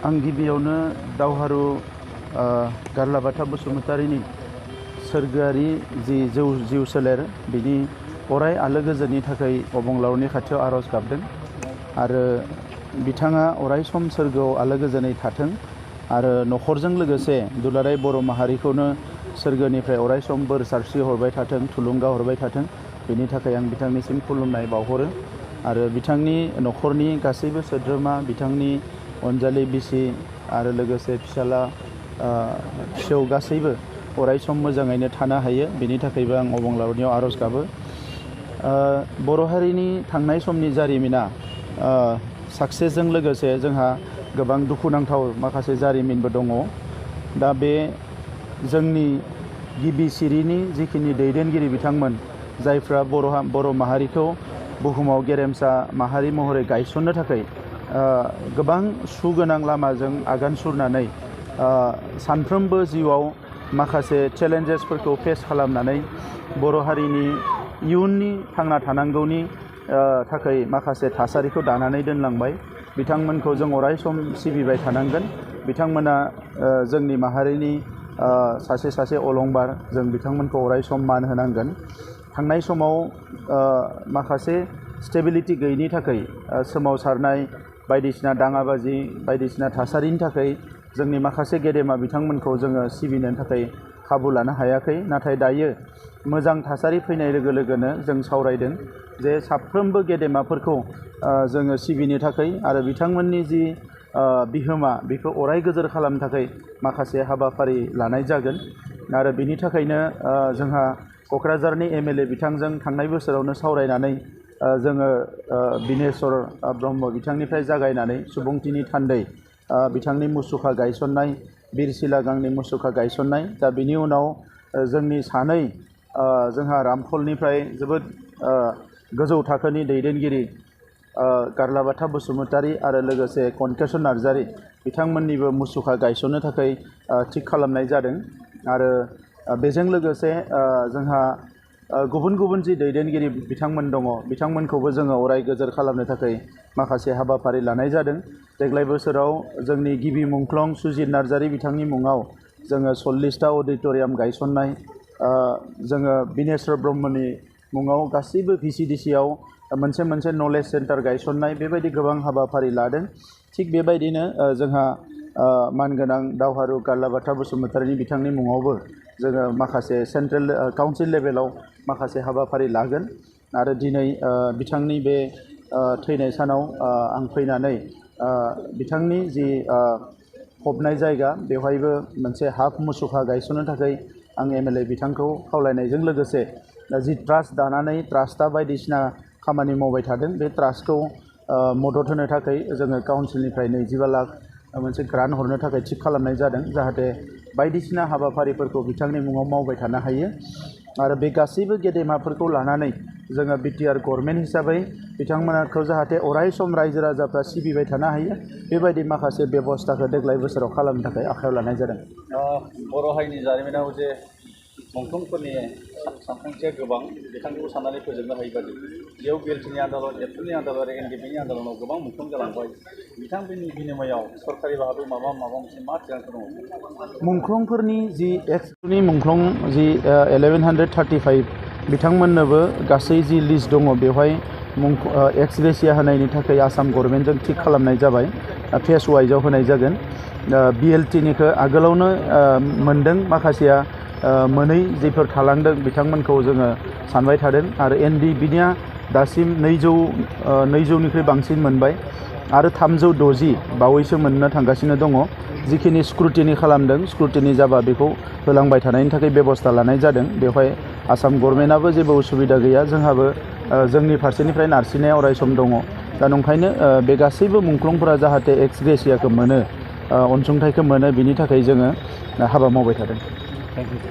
आं गिबियावनो दावहारु गारला बाथा बसुमतारीनि सोरगोआरि जि जिउ सोलेर बिनि अराय आलो गोजोननि थाखाय अबंलावरनि खाथियाव आरज गाबदों आरो बिथाङा अराय सम सोरगोआव आलो गोजोनै थाथों आरो नखरजों लोगोसे दुलाराय बर' माहारिखौनो सोरगोनिफ्राय अराय सम बोर सारस्रि हरबाय थाथों, थुलुंगा हरबाय थाथों। बेनि थाखाय आं बिथांनिसिम खुलुमनाय बावहरो आरो बिथांनि नखरनि गासैबो सोद्रोमा, बिथांनि अनजालि बिसि आरो लोगोसे फिसाला फिसौ गासैबो अराय सम मोजाङैनो थानो हायो। बेनि थाखायबो आं अबंलावरनियाव आरज गाबो। बर' हारिनि थांनाय समनि जारिमिना साक्सेसजों लोगोसे जोंहा गोबां दुखुनांथाव माखासे जारिमिनबो दङ। दा बे जोंनि गिबि सिरिनि जिखिनि दैदेनगिरि बिथांमोन, जायफ्रा बर' माहारिखौ बुहुमाव गेरेमसा माहारि महरै गायसननो थाखाय गोबां सुगोनां लामाजों आगान सुरनानै सानफ्रोमबो जिउआव माखासे चेलेन्जेसफोरखौ फेस खालामनानै बर' हारिनि इयुननि थांना थानांगौनि थाखाय माखासे थासारिखौ दानानै दोनलांबाय। बिथांमोनखौ जों अराय सम सिबिबाय थानांगोन। बिथांमोना जोंनि माहारिनि सासे अलंबार, जों बिथांमोनखौ अराय सम मान होनांगोन। थांनाय समाव माखासे स्टेबिलिटि गैयैनि थाखाय सोमावसारनाय बायदिसिना दाङाबाजि बायदिसिना थासारिनि थाखाय जोंनि माखासे गेदेमा बिथांमोनखौ जोङो सिबिनो थाखाय खाबु लानो हायाखै। नाथाय दायो मोजां थासारि फैनाय लोगो लोगोनो जों सावरायदों जे साफ्रोमबो गेदेमाफोरखौ जोङो सिबिनो थाखाय आरो बिथांमोननि जि बिहोमा बेखौ अराय गोजोर खालामनो थाखाय माखासे हाबाफारि लानाय जागोन। आरो बिनि थाखायनो जोंहा क'क्राझारनि MLA बिथांजों थांनाय बोसोरावनो सावरायनानै जोङो बिनेश्वर ब्रह्म बिथांनिफ्राय जागायनानै सुबुंथिनि थान्दै बिथांनि मुसुखा गायसननाय, बिरसिला गांनि मुसुखा गायसननाय, दा बिनि उनाव जोंनि सानै जोंहा रामफलनिफ्राय जोबोद गोजौ थाखोनि दैदेनगिरि गारला बाथा बसुमतारी आरो लोगोसे कनकेश्वर नार्जारी बिथांमोननिबो मुसुखा गायसननो थाखाय थिग खालामनाय जादों। आरो बेजों लोगोसे जोंहा गुबुन गुबुन जि दैदेनगिरि बिथांमोन दङ, बिथांमोनखौबो जोङो अराय गोजोर खालामनो थाखाय माखासे हाबाफारि लानाय जादों। देग्लाय बोसोराव जोंनि गिबि मुंख्लं सुजित नार्जारी बिथांनि मुङाव जोङो 40टा अडिट'रियाम गायसननाय, जोङो बिनेश्वर ब्रह्मनि मुङाव गासैबो VCDCआव मोनसे नलेज सेन्टार गायसननाय, बेबायदि गोबां हाबाफारि लादों। थिग बेबायदिनो जोंहा मानगोनां दावहारु गारला बाथा बसुमतारीनि बिथांनि मुङावबो जोङो माखासे सेन्ट्रेल काउन्सिल लेभेलाव माखासे हाबाफारि लागोन। आरो दिनै बिथांनि बे थैनाय सानाव आं फैनानै बिथांनि जि फबनाय जायगा बेवहायबो मोनसे हाफ मुसुखा गायसननो थाखाय आं MLA बिथांखौ खावलायनायजों लोगोसे जि ट्रास्ट दानानै ट्रास्टआ बायदिसिना खामानि मावबाय थादों, बे ट्रास्टखौ मदद होनो थाखाय जोङो काउन्सिलनिफ्राय 25 लाख मोनसे ग्रान्ट हरनो थाखाय थिग खालामनाय जादों, जाहाथे बायदिसिना हाबाफारिफोरखौ बिथांनि मुङाव मावबाय थानो हायो। आरो बे गासैबो गेदेमाफोरखौ लानानै जोङो BTR गभर्नमेन्ट हिसाबै बिथांमोनखौ जाहाथे अराय सम रायजो राजाफ्रा सिबिबाय थानो हायो, बेबायदि माखासे बेबस्थाखौ देग्लाय बोसोराव खालामनो थाखाय आखायाव लानाय जादों। बर' हारिनि जारिमिनाव जे मुंख्लंफोरनि सानखांथिया गोबां, बिथांखौ साननानै फोजोबनो हायि बादि बेयाव BLTनि आन्दालन, एबसुनि आन्दालन आरो NDPनि आन्दालनाव गोबां मुंख्लं जालांबाय। बिथांमोननि बिनिमयाव सरकारि भाबै माबा मोनसे मा थिरांथा दङ? मुंख्लंफोरनि जि एक्सनि मुंख्लं जि 1135 बिथांमोननोबो गासै जि लिस्ट दङ बेवहाय एक्स ग्रेसिया होनायनि थाखाय आसाम गभर्नमेन्टजों थिग खालामनाय जाबाय। फेस वाइजआव होनाय जागोन। BLTनिखौ आगोलावनो मोनदों, माखासेया मोनै जिफोर थालांदों बिथांमोनखौ जोङो सानबाय थादों। आरो NDPनिया दासिम 200निख्रुइ बांसिन मोनबाय आरो 360 बावैसो मोननो थांगासिनो दङ। जिखिनि स्क्रुटिनि खालामदों, स्क्रुटिनि जाबा बेखौ होलांबाय थानायनि थाखाय बेबस्था लानाय जादों। बेवहाय आसाम गभर्नमेन्टआबो जेबो उसुबिदा गैया, जोंहाबो जोंनि फारसेनिफ्राय नारसिननाया अराय सम दङ। दा नंखायनो बे गासैबो मुंख्लंफोरा जाहाथे एक्स ग्रेसियाखौ मोनो, अनसुंथाइखौ मोनो, बिनि थाखाय जोङो हाबा मावबाय थादों। Thank you.